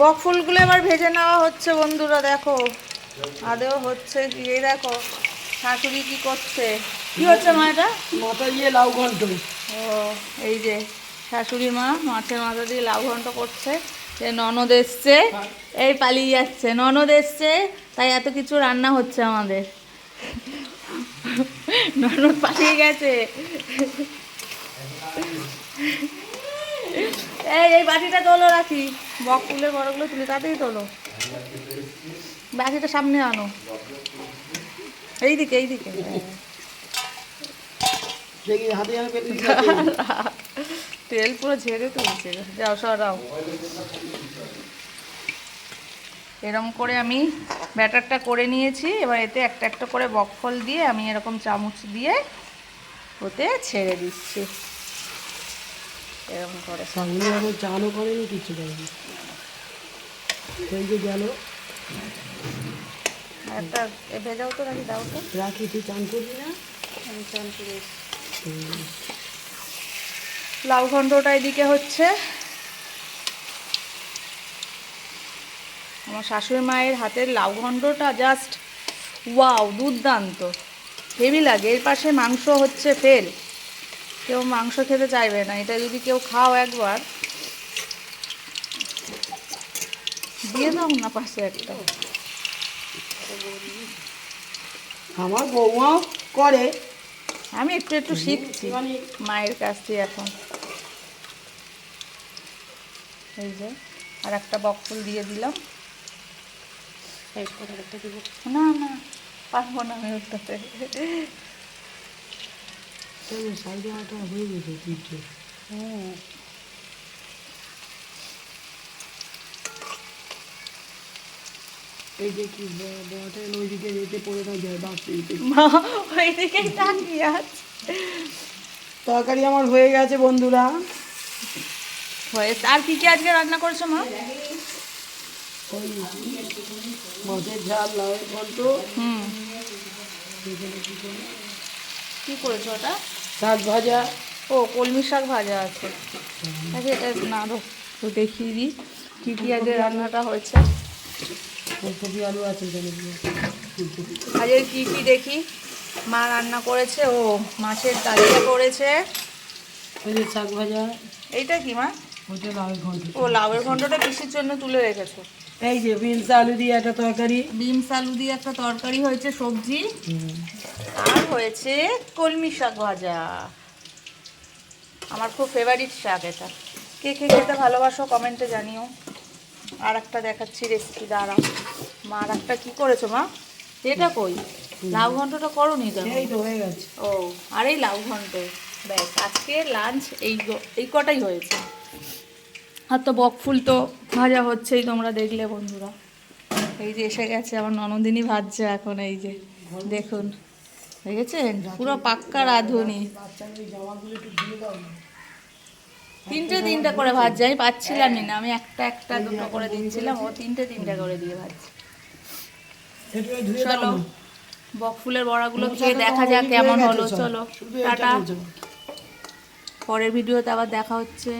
বক ফুলগুলো এবার ভেজে নেওয়া হচ্ছে বন্ধুরা, দেখো আদেও হচ্ছে কি। এই দেখো শাশুড়ি কি করছে, কি হচ্ছে মা এটা? মাথা দিয়ে লাউ ঘন্ট। ও এই যে শাশুড়ি মা মাছের মাথা দিয়ে লাউ ঘন্ট করছে। যে ননদ এসছে, এই পালিয়ে যাচ্ছে, ননদ এসছে তাই এত কিছু রান্না হচ্ছে আমাদের। ননদ পালিয়ে গেছে। এই বাটিটা তোলো, রাখি বক ফুলের বড়গুলো তুলে তাড়াতাড়ি তোলো। বাটিটা সামনে আনো, এইদিকে এইদিকে। দেখি হাতে যেন পেতে তেল পুরো ঝেড়ে তুলছে। যাও সরাও। এরকম করে আমি ব্যাটারটা করে নিয়েছি। এবার এতে একটা একটা করে বকফল দিয়ে আমি এরকম চামচ দিয়ে ওতে ছেড়ে দিচ্ছি এরকম করে। সামনে এখন চানও করেনি, কিছু করেনি, সেই যে গেল। একটা ভেজাও তো, নাকি দাও তো। রাখি, তুই চান করবি না? আমি চান করে লাউ ঘন্টটা এদিকে হচ্ছে। আমার শাশুড়ি মায়ের হাতের লাউ ঘন্টটা জাস্ট ওয়াও, দুর্দান্ত, হেভি লাগে। এর পাশে মাংস হচ্ছে ফেল, কেউ মাংস খেতে চাইবে না। এটা যদি কেউ খাও একবার, দিয়ে দাও না পাশে একটা। আমার বৌমাও করে, আমি একটু একটু শিখছি মায়ের কাছ থেকে এখন। এই যে আর একটা বকফুল দিয়ে দিলাম। না না, পারবো না আমি ওটাতে। সাইডে আটা হয়ে গেছে তিনটে। এই যে কি বড়টা ওইদিকে যেতে পড়ে না যায়, বাঁচতে মা ওইদিকেই তাকিয়ে আছে। তরকারি আমার হয়ে গেছে বন্ধুরা। হয়েছে। আর কি কি আজকে রান্না করেছো মা? মাছের ঝাল, লাউয়ের ঘন্ট। কি করেছো ওটা? শাক ভাজা। ও কলমি শাক ভাজা আছে। আচ্ছা এটা না তো দেখিয়ে দিই কী কী আজকে রান্নাটা হয়েছে। ফুলকপি আলু আছে এখানে। আজকে কী কী দেখি মা রান্না করেছে। ও মাছের তালিকা করেছে। ওই যে শাক ভাজা। এইটা কি মা? ওইটা লাউয়ের ঘন্ট। ও লাউয়ের ঘন্টটা কিসের জন্য তুলে রেখেছো? এই যে বিনস আলু দিয়ে একটা তরকারি। বিনস আলু দিয়ে একটা তরকারি হয়েছে, সবজি। আর হয়েছে কলমি শাক ভাজা। আমার খুব ফেভারিট শাক এটা। কে কে খেতে ভালোবাসো কমেন্টে জানিও। আর একটা দেখাচ্ছি রেসিপি, দাঁড়াও। মা আর একটা কী করেছো মা? এটা কই? লাউ ঘন্টটা করোনি তো? এই তো হয়ে গেছে। ও আর এই লাউ ঘন্ট, ব্যাস আজকে লাঞ্চ এই কটাই হয়েছে। আর তো বকফুল তো ভাজা হচ্ছেই, তোমরা দেখলে বন্ধুরা। এই যে এসে গেছে আমার ননদিনী ভাজছে এখন। এই যে দেখুন, দেখেছেন পুরো পাক্কা রাঁধুনি। তিনটে তিনটা করে ভাজছে, আমি পাচ্ছিলামই না। আমি একটা একটা দুটো করে দিচ্ছিলাম, ও তিনটে তিনটা করে দিয়ে ভাজছে। চলো বকফুলের বড়াগুলো খেয়ে দেখা যাক কেমন হলো। চলো টাটা, পরের ভিডিওতে আবার দেখা হচ্ছে।